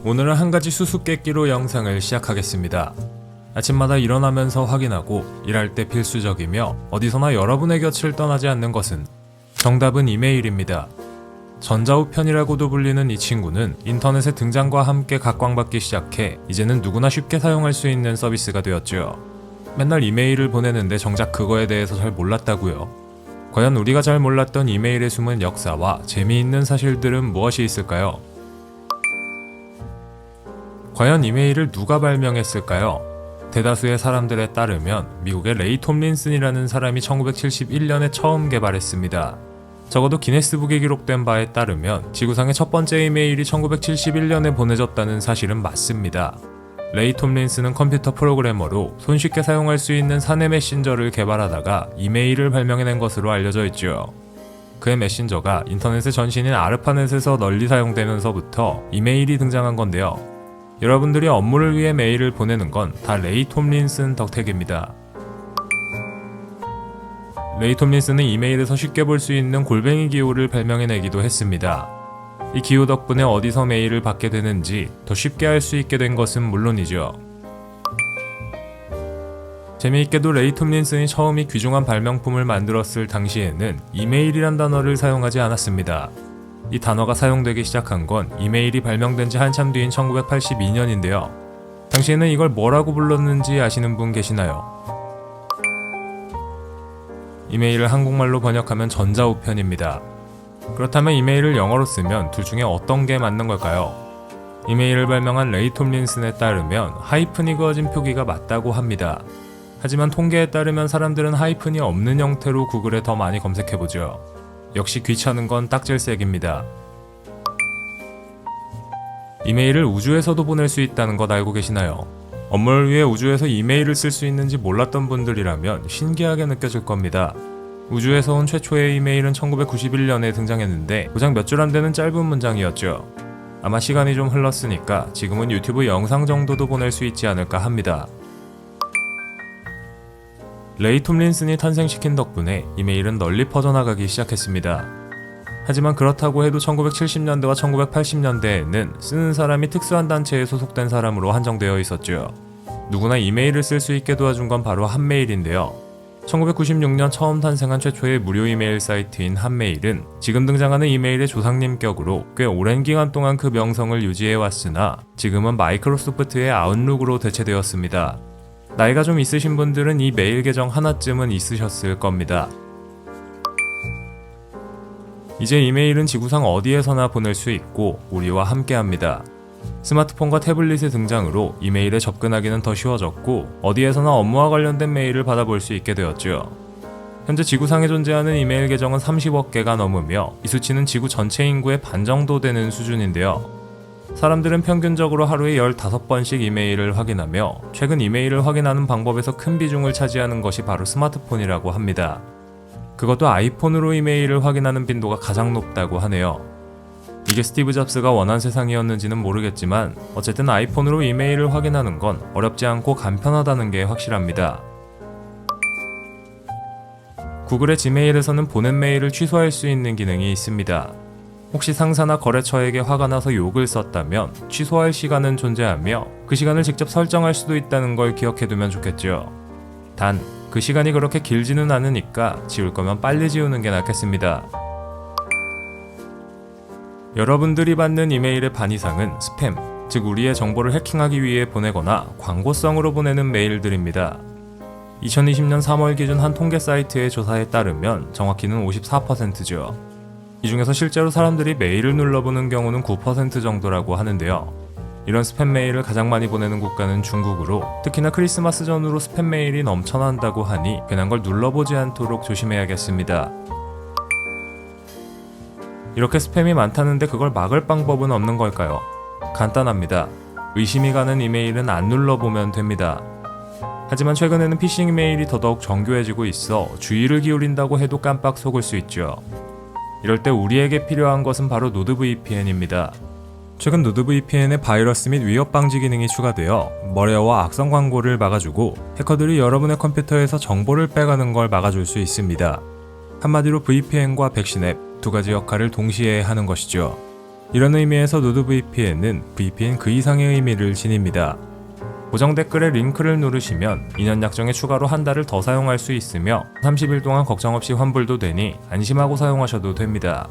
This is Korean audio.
오늘은 한 가지 수수께끼로 영상을 시작하겠습니다. 아침마다 일어나면서 확인하고 일할 때 필수적이며 어디서나 여러분의 곁을 떠나지 않는 것은 정답은 이메일입니다. 전자우편이라고도 불리는 이 친구는 인터넷의 등장과 함께 각광받기 시작해 이제는 누구나 쉽게 사용할 수 있는 서비스가 되었죠. 맨날 이메일을 보내는데 정작 그거에 대해서 잘 몰랐다고요. 과연 우리가 잘 몰랐던 이메일의 숨은 역사와 재미있는 사실들은 무엇이 있을까요? 과연 이메일을 누가 발명했을까요? 대다수의 사람들에 따르면 미국의 레이 톰린슨이라는 사람이 1971년에 처음 개발했습니다. 적어도 기네스북에 기록된 바에 따르면 지구상의 첫 번째 이메일이 1971년에 보내졌다는 사실은 맞습니다. 레이 톰린슨은 컴퓨터 프로그래머로 손쉽게 사용할 수 있는 사내 메신저를 개발하다가 이메일을 발명해낸 것으로 알려져 있죠. 그의 메신저가 인터넷의 전신인 아르파넷에서 널리 사용되면서부터 이메일이 등장한 건데요. 여러분들이 업무를 위해 메일을 보내는 건 다 레이 톰린슨 덕택입니다. 레이 톰린슨은 이메일에서 쉽게 볼 수 있는 골뱅이 기호를 발명해내기도 했습니다. 이 기호 덕분에 어디서 메일을 받게 되는지 더 쉽게 알 수 있게 된 것은 물론이죠. 재미있게도 레이 톰린슨이 처음 이 귀중한 발명품을 만들었을 당시에는 이메일이란 단어를 사용하지 않았습니다. 이 단어가 사용되기 시작한 건 이메일이 발명된 지 한참 뒤인 1982년인데요. 당시에는 이걸 뭐라고 불렀는지 아시는 분 계시나요? 이메일을 한국말로 번역하면 전자우편입니다. 그렇다면 이메일을 영어로 쓰면 둘 중에 어떤 게 맞는 걸까요? 이메일을 발명한 레이 톰린슨에 따르면 하이픈이 그어진 표기가 맞다고 합니다. 하지만 통계에 따르면 사람들은 하이픈이 없는 형태로 구글에 더 많이 검색해보죠. 역시 귀찮은 건 딱질색입니다. 이메일을 우주에서도 보낼 수 있다는 것 알고 계시나요? 업무를 위해 우주에서 이메일을 쓸 수 있는지 몰랐던 분들이라면 신기하게 느껴질 겁니다. 우주에서 온 최초의 이메일은 1991년에 등장했는데 고작 몇 줄 안 되는 짧은 문장이었죠. 아마 시간이 좀 흘렀으니까 지금은 유튜브 영상 정도도 보낼 수 있지 않을까 합니다. 레이 톰린슨이 탄생시킨 덕분에 이메일은 널리 퍼져나가기 시작했습니다. 하지만 그렇다고 해도 1970년대와 1980년대에는 쓰는 사람이 특수한 단체에 소속된 사람으로 한정되어 있었죠. 누구나 이메일을 쓸 수 있게 도와준 건 바로 한메일인데요. 1996년 처음 탄생한 최초의 무료 이메일 사이트인 한메일은 지금 등장하는 이메일의 조상님 격으로 꽤 오랜 기간 동안 그 명성을 유지해왔으나 지금은 마이크로소프트의 아웃룩으로 대체되었습니다. 나이가 좀 있으신 분들은 이 메일 계정 하나쯤은 있으셨을 겁니다. 이제 이메일은 지구상 어디에서나 보낼 수 있고 우리와 함께합니다. 스마트폰과 태블릿의 등장으로 이메일에 접근하기는 더 쉬워졌고 어디에서나 업무와 관련된 메일을 받아볼 수 있게 되었죠. 현재 지구상에 존재하는 이메일 계정은 30억 개가 넘으며 이 수치는 지구 전체 인구의 반 정도 되는 수준인데요. 사람들은 평균적으로 하루에 15번씩 이메일을 확인하며 최근 이메일을 확인하는 방법에서 큰 비중을 차지하는 것이 바로 스마트폰이라고 합니다. 그것도 아이폰으로 이메일을 확인하는 빈도가 가장 높다고 하네요. 이게 스티브 잡스가 원한 세상이었는지는 모르겠지만 어쨌든 아이폰으로 이메일을 확인하는 건 어렵지 않고 간편하다는 게 확실합니다. 구글의 지메일에서는 보낸 메일을 취소할 수 있는 기능이 있습니다. 혹시 상사나 거래처에게 화가 나서 욕을 썼다면 취소할 시간은 존재하며 그 시간을 직접 설정할 수도 있다는 걸 기억해두면 좋겠죠. 단, 그 시간이 그렇게 길지는 않으니까 지울 거면 빨리 지우는 게 낫겠습니다. 여러분들이 받는 이메일의 반 이상은 스팸, 즉 우리의 정보를 해킹하기 위해 보내거나 광고성으로 보내는 메일들입니다. 2020년 3월 기준 한 통계 사이트의 조사에 따르면 정확히는 54%죠. 이 중에서 실제로 사람들이 메일을 눌러보는 경우는 9% 정도라고 하는데요. 이런 스팸 메일을 가장 많이 보내는 국가는 중국으로 특히나 크리스마스 전후로 스팸 메일이 넘쳐난다고 하니 괜한 걸 눌러보지 않도록 조심해야겠습니다. 이렇게 스팸이 많다는데 그걸 막을 방법은 없는 걸까요? 간단합니다. 의심이 가는 이메일은 안 눌러보면 됩니다. 하지만 최근에는 피싱 메일이 더더욱 정교해지고 있어 주의를 기울인다고 해도 깜빡 속을 수 있죠. 이럴 때 우리에게 필요한 것은 바로 노드VPN입니다. 최근 노드VPN에 바이러스 및 위협 방지 기능이 추가되어 머레어와 악성 광고를 막아주고 해커들이 여러분의 컴퓨터에서 정보를 빼가는 걸 막아줄 수 있습니다. 한마디로 VPN과 백신 앱 두 가지 역할을 동시에 하는 것이죠. 이런 의미에서 노드VPN은 VPN 그 이상의 의미를 지닙니다. 고정 댓글에 링크를 누르시면 2년 약정에 추가로 한 달을 더 사용할 수 있으며 30일 동안 걱정 없이 환불도 되니 안심하고 사용하셔도 됩니다.